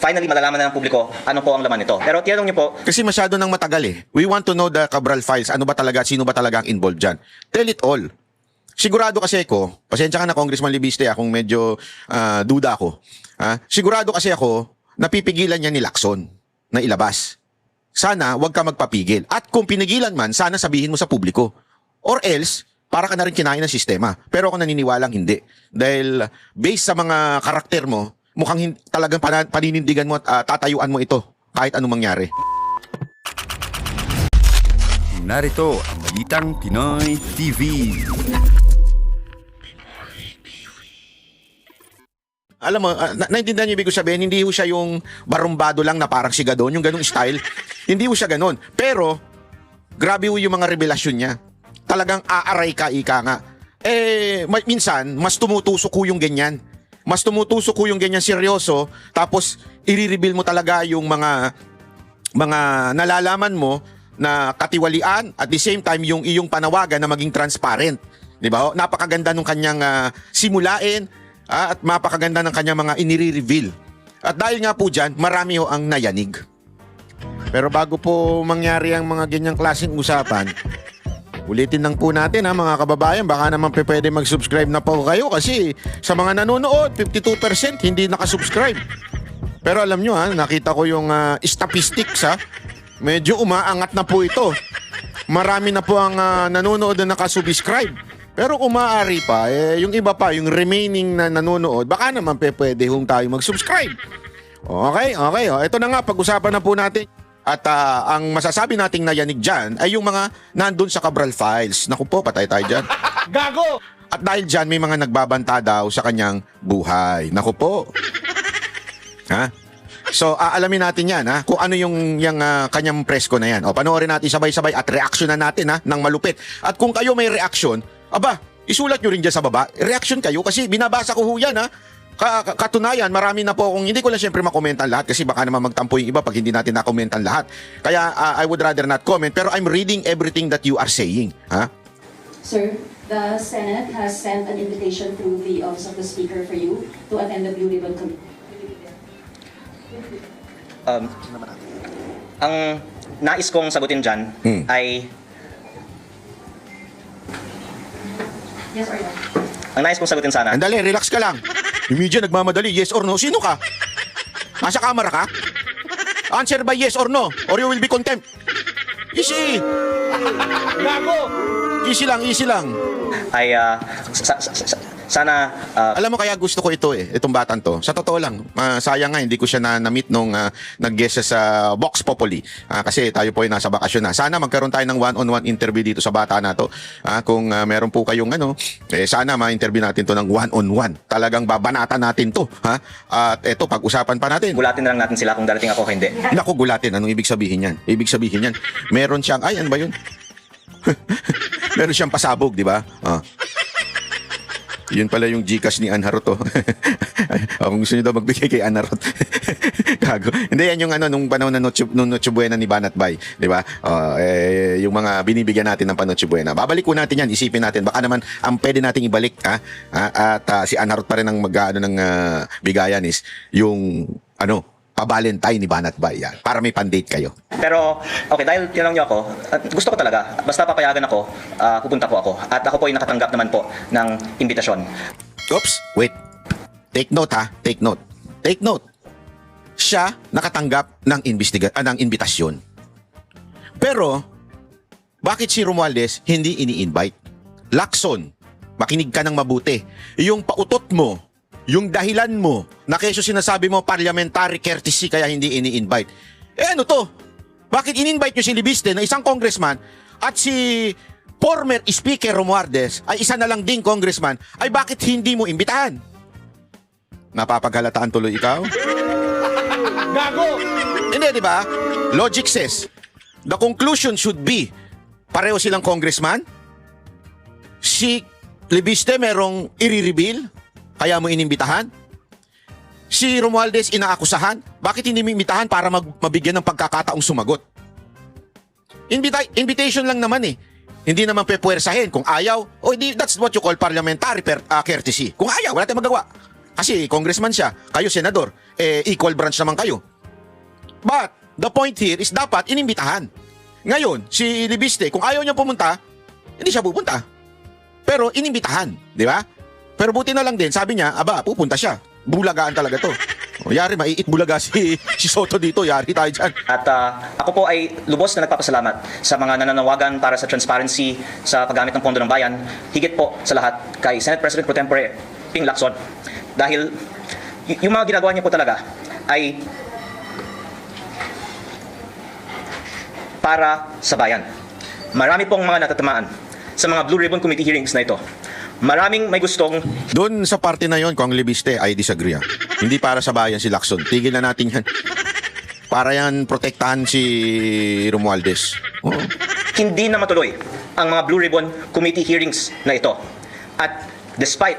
finally malalaman na ng publiko ano po ang laman nito. Pero tinanong niyo po, Kasi masyado nang matagal eh. We want to know the Cabral files. Ano ba talaga, sino ba talaga ang involved dyan? Tell it all. Sigurado kasi ako, pasensya ka na Congressman Libiste, kung medyo duda ako. Sigurado kasi ako, napipigilan niya ni Lacson na ilabas. Sana wag ka magpapigil. At kung pinigilan man, sana sabihin mo sa publiko. Or else, para ka na rin kinain ng sistema. Pero ako naniniwalang hindi. Dahil based sa mga karakter mo, mukhang talagang paninindigan mo at tatayuan mo ito kahit anong mangyari. Narito ang Balitang Pinoy TV. Alam mo, naintindihan niyo ibig ko sabihin, hindi ho siya yung barumbado lang na parang sigadon, yung ganung style. Hindi ho siya ganon. Pero, grabe ho yung mga revelasyon niya. Talagang aaray ka, ika nga. Minsan, mas tumutusok ho yung ganyan. Mas tumutusok ho yung ganyan seryoso, tapos i-reveal mo talaga yung mga nalalaman mo na katiwalian, at the same time yung iyong panawagan na maging transparent. Di ba? Napakaganda nung kanyang simulain, at mapakaganda ng kanyang mga inire-reveal. At dahil nga po dyan, marami ho ang nayanig. Pero bago po mangyari ang mga ganyang klaseng usapan, ulitin lang po natin mga kababayan, baka naman pwede mag-subscribe na po kayo kasi sa mga nanonood, 52% hindi nakasubscribe. Pero alam nyo nakita ko yung statistics medyo umaangat na po ito. Marami na po ang nanonood na nakasubscribe. Pero kung maaari pa, yung iba pa, yung remaining na nanonood, baka naman pwede hong tayo mag-subscribe. Okay. Ito na nga, pag-usapan na po natin. At ang masasabi nating nayanig dyan ay yung mga nandun sa Cabral Files. Naku po, patay tayo dyan. Gago! At dahil dyan, may mga nagbabanta daw sa kanyang buhay. Naku po. So, aalamin natin yan, kung ano yung kanyang presko na yan. O, panoorin natin sabay-sabay at reaksyonan natin, ng malupit. At kung kayo may reaksyon, aba, isulat nyo rin dyan sa baba. Reaction kayo kasi binabasa ko yan, Katunayan, marami na po akong, hindi ko lang siyempre makomentan lahat kasi baka naman magtampo yung iba pag hindi natin nakomentan lahat. Kaya I would rather not comment, pero I'm reading everything that you are saying. Sir, the Senate has sent an invitation through the Office of the Speaker for you to attend the Blue Ribbon Committee. ang nais kong sagutin dyan ay, Yes or no? ang nais kong sagutin sana, Andali, relax ka lang. Yung media nagmamadali, yes or no? Sino ka? Nasa camera ka? Answer by yes or no, or you will be contempt. Easy. Gago! Easy lang. ay sana Alam mo kaya gusto ko ito itong batang to. Sa totoo lang, sayang nga hindi ko siya na-meet nung nag-guest siya sa Vox Populi. Kasi tayo po ay nasa bakasyon na. Sana magkaroon tayo ng one-on-one interview dito sa bata na to. Kung meron po kayong sana ma-interview natin to ng one-on-one. Talagang babanatan natin to. At eto, pag-usapan pa natin. gulatin na lang natin sila kung darating ako o hindi. Naku, gulatin. Anong ibig sabihin yan? Ibig sabihin yan, meron siyang, ano ba yun? Meron siyang pasabog, di ba? Yun pala yung Gcash ni Anharot. Kung gusto nyo daw magbigay kay Anharot. Gago. Hindi, yan yung nung panahon na Noche Buena ni Banat Bay. Di ba? Yung mga binibigyan natin ng Noche Buena. Babalik ko natin yan. Isipin natin. Baka naman ang pwede nating ibalik. At si Anharot pa rin ang ng bigayan is yung pa-Valentine ni Banat Bay. Yan. Para may pandate kayo. Pero, okay, dahil tinanong niyo ako, gusto ko talaga, basta papayagan ako, pupunta po ako. At ako po ay nakatanggap naman po ng imbitasyon. Oops, wait. Take note. Take note. Siya nakatanggap ng imbitasyon. Pero, bakit si Romualdez hindi ini-invite? Lacson, makinig ka ng mabuti. Yung pautot mo, yung dahilan mo, na keso sinasabi mo parliamentary courtesy kaya hindi ini-invite. Ano to? Bakit in-invite nyo si Libiste na isang congressman at si former Speaker Romualdez ay isa na lang ding congressman, ay bakit hindi mo imbitahan? Napapaghalataan tuloy ikaw? Gago! Hindi, di ba? Logic says, the conclusion should be, pareho silang congressman, si Libiste merong i-reveal, kaya mo inimbitahan? Si Romualdez inaakusahan, bakit hindi mo imbitahan para mabigyan ng pagkakataong sumagot? Invitation lang naman Hindi naman pepuwersahin. Kung ayaw, that's what you call parliamentary courtesy. Kung ayaw, wala tayong magawa. Kasi congressman siya, kayo senador, equal branch naman kayo. But the point here is dapat inimbitahan. Ngayon, si Libiste, kung ayaw niya pumunta, hindi siya pupunta. Pero inimbitahan, di ba? Pero buti na lang din, sabi niya, aba, pupunta siya. Bulagaan talaga to. O, yari, maiit bulaga si Soto dito, yari tayo dyan. At ako po ay lubos na nagpapasalamat sa mga nananawagan para sa transparency sa paggamit ng pondo ng bayan, higit po sa lahat kay Senate President Pro Tempore Ping Lacson. Dahil yung mga ginagawa niya po talaga ay para sa bayan. Marami pong mga natatamaan sa mga Blue Ribbon Committee hearings na ito. Maraming may gustong Doon sa parte na yon, Kong Libiste, I disagree. Hindi para sa bayan si Lacson. Tigil na natin yan. Para yan protektahan si Romualdez. Oo. hindi na matuloy ang mga Blue Ribbon Committee hearings na ito. At despite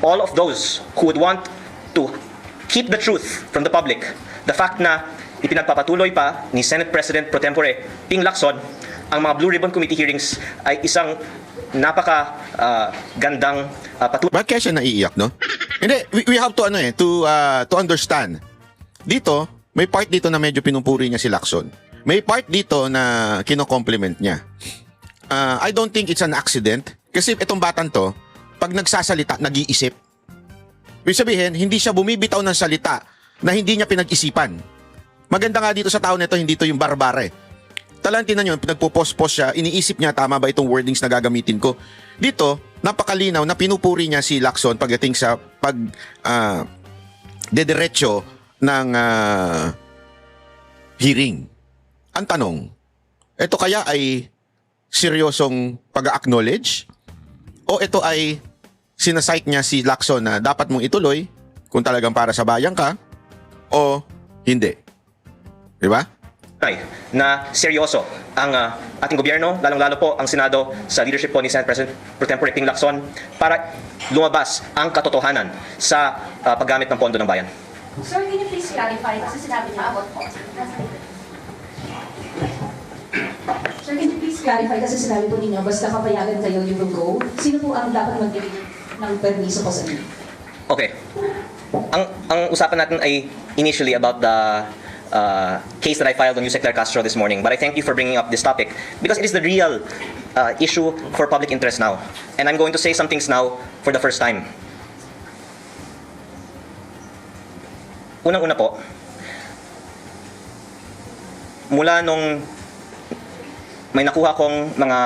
all of those who would want to keep the truth from the public, the fact na ipinagpapatuloy pa ni Senate President Pro Tempore Ping Lacson ang mga Blue Ribbon Committee hearings ay isang gandang patuloy. Bakit kaya siya naiiyak, no? Hindi, we have to to understand. Dito, may part dito na medyo pinupuri niya si Lacson. May part dito na kino-compliment niya. I don't think it's an accident kasi itong batang to, pag nagsasalita, nag-iisip. Ibig sabihin, hindi siya bumibitaw ng salita na hindi niya pinag-isipan. Maganda nga dito sa tao nito, hindi to yung barbare. Talantin na yun, pinagpo-post-post siya, iniisip niya, tama ba itong wordings na gagamitin ko. Dito, napakalinaw na pinupuri niya si Lacson pagdating sa dediretso ng hearing. Ang tanong, ito kaya ay seryosong pag-acknowledge? O ito ay sinasite niya si Lacson na dapat mong ituloy kung talagang para sa bayan ka o hindi? Diba? Na seryoso ang ating gobyerno, lalong-lalo po ang Senado sa leadership po ni Senate President Pro Tempore Ping Lacson para lumabas ang katotohanan sa paggamit ng pondo ng bayan. Sir, can you please clarify kasi sinabi niya about po. Sir, can you please clarify kasi sinabi po ninyo basta kapayagan kayo you will go. Sino po ang dapat magbigay ng permiso po sa inyo? Okay. Ang usapan natin ay initially about the case that I filed on Yusek Claire Castro this morning. But I thank you for bringing up this topic because it is the real issue for public interest now. And I'm going to say some things now for the first time. Unang-una po, mula nung may nakuha kong mga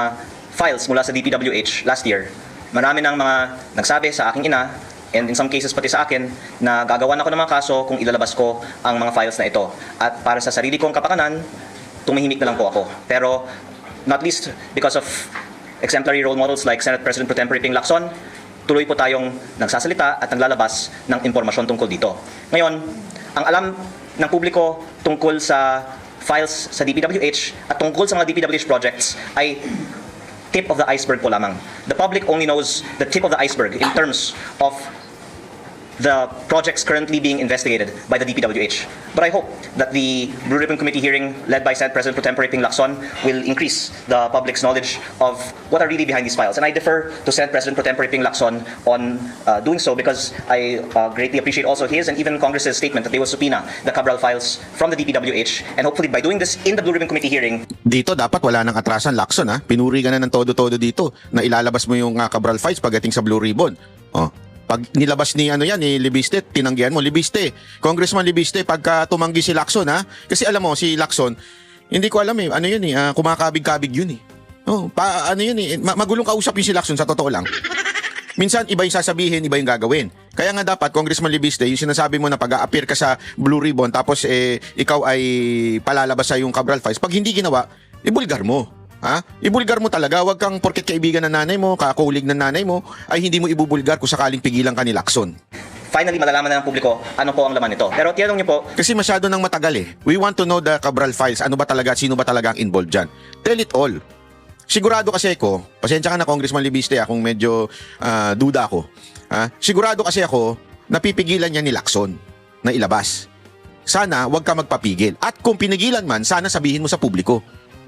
files mula sa DPWH last year, marami ng mga nagsabi sa aking ina and in some cases pati sa akin na gagawan ako ng mga kaso kung ilalabas ko ang mga files na ito. At para sa sarili kong kapakanan, tumihimik na lang po ako. Pero not least because of exemplary role models like Senate President Pro Tempore Ping Lacson, tuloy po tayong nagsasalita at naglalabas ng impormasyon tungkol dito. Ngayon, ang alam ng publiko tungkol sa files sa DPWH at tungkol sa mga DPWH projects ay tip of the iceberg po lamang. The public only knows the tip of the iceberg in terms of the projects currently being investigated by the DPWH. But I hope that the Blue Ribbon Committee hearing led by Senate President Pro Tempore Ping Lacson will increase the public's knowledge of what are really behind these files. And I defer to Senate President Pro Tempore Ping Lacson on doing so because I greatly appreciate also his and even Congress's statement that they will subpoena the Cabral files from the DPWH. And hopefully by doing this in the Blue Ribbon Committee hearing, Dito dapat wala nang atrasan, Lacson, ha? Pinuri ka na ng todo-todo dito na ilalabas mo yung Cabral files pagdating sa Blue Ribbon. Oh. Pag nilabas ni ni Libiste, tinanggihan mo, Libiste, Congressman Libiste, pagka tumanggi si Lacson, ha? Kasi alam mo, si Lacson, hindi ko alam kumakabig-kabig yun eh. Oh, magulong kausap yung si Lacson sa totoo lang. Minsan, iba yung sasabihin, iba yung gagawin. Kaya nga dapat, Congressman Libiste, yung sinasabi mo na pag-a-appear ka sa Blue Ribbon, tapos ikaw ay palalabas sa yung Cabral files, pag hindi ginawa, ibulgar mo. Ha? Ibulgar mo talaga, wag kang porket kaibigan ng nanay mo, kakulig ng nanay mo, ay hindi mo ibubulgar kung sakaling pigilan ka ni Lacson. finally malalaman na ng publiko ano po ang laman nito. Pero tinanong niyo po, Kasi masyado nang matagal eh. We want to know the Cabral files. Ano ba talaga, sino ba talaga ang involved dyan? Tell it all. Sigurado kasi ako, pasensya ka na Congressman Libiste kung medyo duda ako. Sigurado kasi ako, napipigilan niya ni Lacson na ilabas. Sana wag ka magpapigil. At kung pinigilan man, sana sabihin mo sa publiko.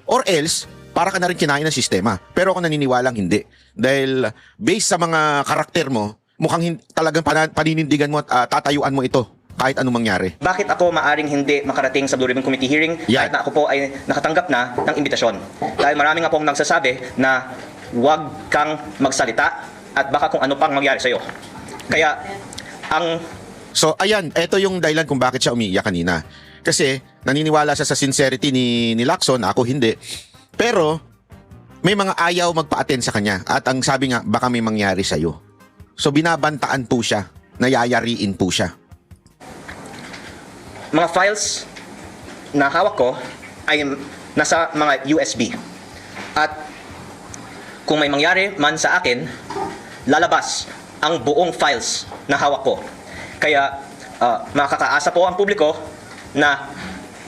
Or else, para ka na rin kinain ng sistema. Pero ako naniniwalang hindi. Dahil based sa mga karakter mo, mukhang talagang paninindigan mo at tatayuan mo ito kahit anong mangyari. Bakit ako maaring hindi makarating sa Blue Ribbon Committee hearing Yan. kahit na ako po ay nakatanggap na ng imbitasyon? Dahil marami nga pong nagsasabi na huwag kang magsalita at baka kung ano pang mangyari sa'yo. Kaya, So ayan, ito yung dahilan kung bakit siya umiiyak kanina. Kasi naniniwala siya sa sincerity ni Lacson, ako hindi. Pero may mga ayaw magpa-attend sa kanya at ang sabi nga baka may mangyari sa'yo. So binabantaan po siya, nayayariin po siya. mga files na hawak ko ay nasa mga USB. At kung may mangyari man sa akin, lalabas ang buong files na hawak ko. Kaya makakaasa po ang publiko na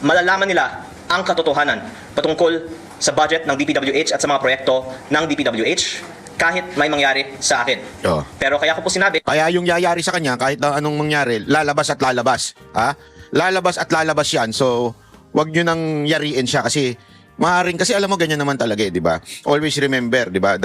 malalaman nila ang katotohanan patungkol sa budget ng DPWH at sa mga proyekto ng DPWH kahit may mangyari sa akin. Oo. Pero kaya ko po sinabi, Kaya yung yayari sa kanya, kahit na anong mangyari, lalabas at lalabas. Ha? Lalabas at lalabas yan. So, wag nyo nang yariin siya kasi maaaring, kasi alam mo ganyan naman talaga di ba? Always remember, di ba?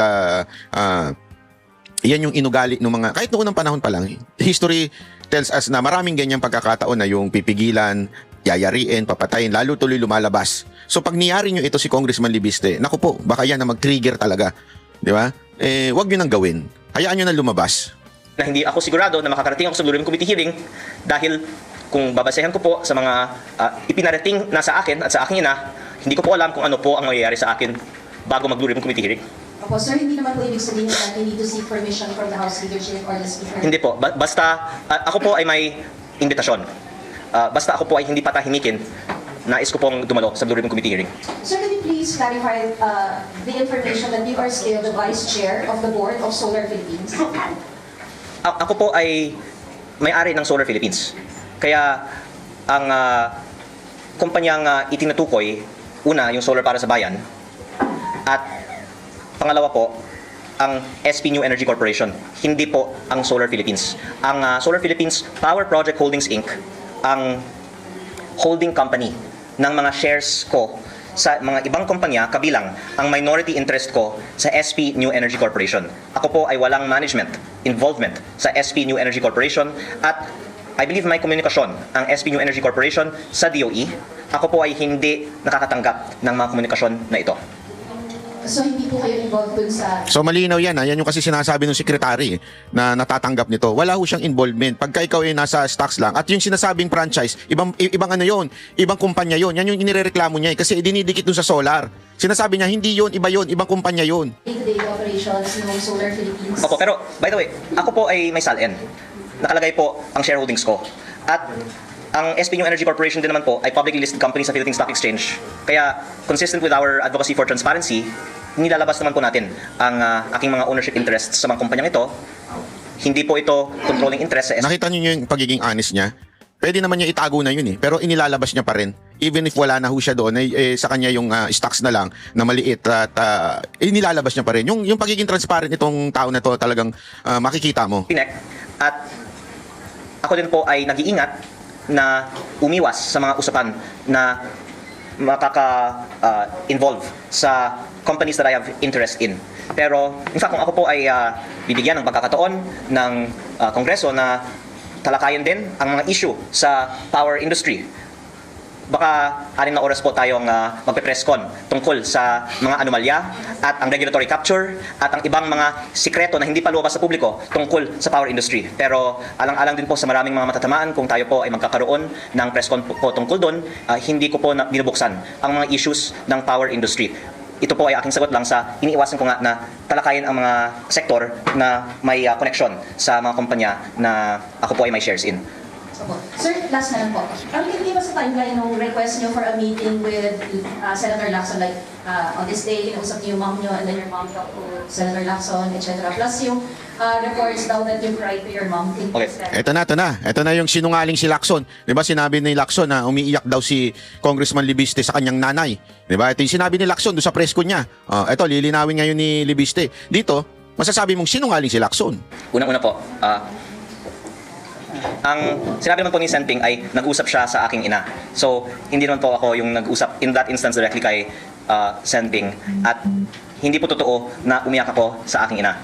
Yan yung inugali ng mga, kahit noong unang panahon pa lang, history tells us na maraming ganyang pagkakataon na yung pipigilan, yayariin, papatayin, lalo tuloy lumalabas. So pag niyari nyo ito si Congressman Libiste, naku po, baka yan na mag-trigger talaga. Di ba? Wag nyo nang gawin. Hayaan nyo na lumabas. na hindi ako sigurado na makakarating ako sa Blue Ribbon Committee hearing dahil kung babasehan ko po sa mga ipinarating na sa akin at sa aking ina, hindi ko po alam kung ano po ang mangyayari sa akin bago mag Blue Ribbon Committee hearing. Opo, sir, hindi naman po ibig sabihin na you need to seek permission from the House leadership or the Speaker. Hindi po. Basta ako po ay may invitasyon. Basta ako po ay hindi patahimikin, nais ko pong dumalo sa Blue Ribbon Committee hearing. Sir, can you please clarify the information that you are still the Vice Chair of the Board of Solar Philippines? Ako po ay may-ari ng Solar Philippines. Kaya ang kumpanyang itinatukoy, una, yung Solar para sa Bayan, at pangalawa po, ang SP New Energy Corporation, hindi po ang Solar Philippines. Ang Solar Philippines Power Project Holdings Inc., ang holding company ng mga shares ko sa mga ibang kumpanya, kabilang ang minority interest ko sa SP New Energy Corporation. Ako po ay walang management involvement sa SP New Energy Corporation at I believe may komunikasyon ang SP New Energy Corporation sa DOE. Ako po ay hindi nakakatanggap ng mga komunikasyon na ito. So, hindi po kayo involved dun sa... So malinaw yan, yan yung kasi sinasabi ng sekretary na natatanggap nito. Wala ho siyang involvement. Pagka ikaw ay nasa stocks lang at yung sinasabing franchise, ibang ano yon, ibang kumpanya yon. Yan yung inirereklamo niya kasi dinidikit dun sa solar. Sinasabi niya hindi yon, iba yon, ibang kumpanya yon. day-to-day operations ng Solar Philippines. Opo, pero by the way, ako po ay may SALN. Nakalagay po ang shareholdings ko. At ang SP New Energy Corporation din naman po ay publicly listed company sa Philippine Stock Exchange. Kaya consistent with our advocacy for transparency, nilalabas naman po natin ang aking mga ownership interests sa mga kumpanyang ito. Hindi po ito controlling interest sa SP. Nakita niyo yung pagiging honest niya? Pwede naman niya itago na yun pero inilalabas niya pa rin. Even if wala na ho siya doon, sa kanya yung stocks na lang na maliit at inilalabas niya pa rin. Yung pagiging transparent itong tao na to talagang makikita mo. At ako din po ay nag-iingat na umiwas sa mga usapan na makaka-involve sa companies that I have interest in. Pero, in fact, kung ako po ay bibigyan ng pagkakataon ng Kongreso na talakayin din ang mga issue sa power industry, baka 6 na oras po tayong magpe-press con tungkol sa mga anomalya at ang regulatory capture at ang ibang mga sikreto na hindi pa lumabas sa publiko tungkol sa power industry. Pero alang-alang din po sa maraming mga matatamaan kung tayo po ay magkakaroon ng press con po tungkol doon, hindi ko po binubuksan ang mga issues ng power industry. Ito po ay aking sagot lang sa iniiwasan ko nga na talakayin ang mga sektor na may connection sa mga kumpanya na ako po ay may shares in. Opo. Sir, last na lang po. Hindi ba sa timeline ng request niyo for a meeting with Senator Lacson, like on this day, kinausap niyo yung mom niyo and then your mom talked to Senator Lacson, etc. Plus yung reports daw that you cried to your mom. Okay. Ito na yung sinungaling si Lacson. 'Di ba sinabi ni Lacson na umiiyak daw si Congressman Libiste sa kanyang nanay. 'Di ba? Ito yung sinabi ni Lacson doon sa press ko niya. Ito lilinawin ngayon ni Libiste. Dito, masasabi mong sinungaling si Lacson. Unang-una po, ang sinabi naman po ni Senping ay nag-usap siya sa aking ina. So, hindi naman po ako yung nag-usap in that instance directly kay Senping. At hindi po totoo na umiyak ako sa aking ina.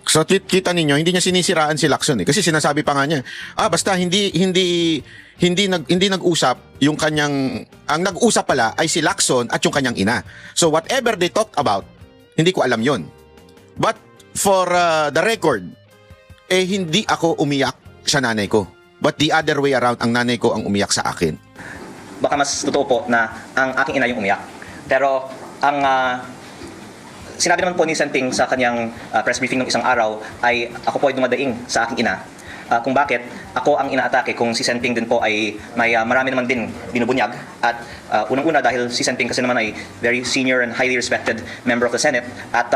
So kita ninyo, hindi niya sinisiraan si Lacson eh. Kasi sinasabi pa nga niya, basta hindi nag-usap yung kanyang, ang nag-usap pala ay si Lacson at yung kanyang ina. So whatever they talked about, hindi ko alam yon. But for the record, hindi ako umiyak sa nanay ko. But the other way around, ang nanay ko ang umiyak sa akin. Baka mas totoo po na ang aking ina yung umiyak. Pero ang sinabi naman po ni Senting sa kanyang press briefing ng isang araw ay ako po ay dumadaing sa aking ina. Kung bakit ako ang inaatake kung si Senting din po ay may marami naman din binubunyag. At unang-una dahil si Senting kasi naman ay very senior and highly respected member of the Senate at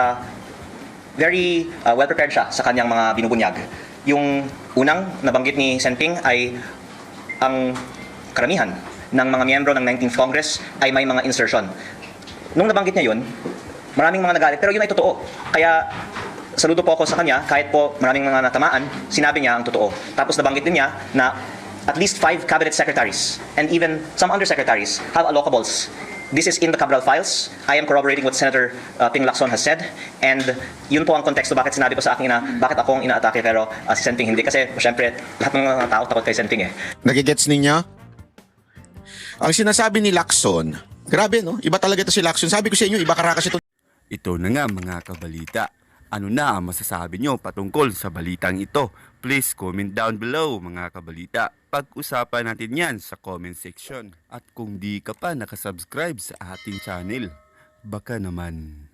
very well prepared siya sa kanyang mga binubunyag. Yung unang nabanggit ni Senting ay ang karamihan ng mga miyembro ng 19th Congress ay may mga insertion. Nung nabanggit niya yun, maraming mga nagalit, pero yun ay totoo. Kaya saludo po ako sa kanya, kahit po maraming mga natamaan, sinabi niya ang totoo. Tapos nabanggit din niya na at least 5 cabinet secretaries and even some undersecretaries have allocables. This is in the Cabral files. I am corroborating what Senator Ping Lacson has said. And yun po ang konteksto bakit sinabi ko sa akin na bakit ako ang inaatake pero si Senting hindi. Kasi syempre lahat ng mga tao takot kay Senting eh. Nagigets ninyo? Ang sinasabi ni Lacson, grabe no? Iba talaga ito si Lacson. Sabi ko sa inyo, iba karakas ito. Ito na nga mga kabalita. Ano na ang masasabi nyo patungkol sa balitang ito? Please comment down below mga kabalita. Pag-usapan natin yan sa comment section. At kung di ka pa nakasubscribe sa ating channel, baka naman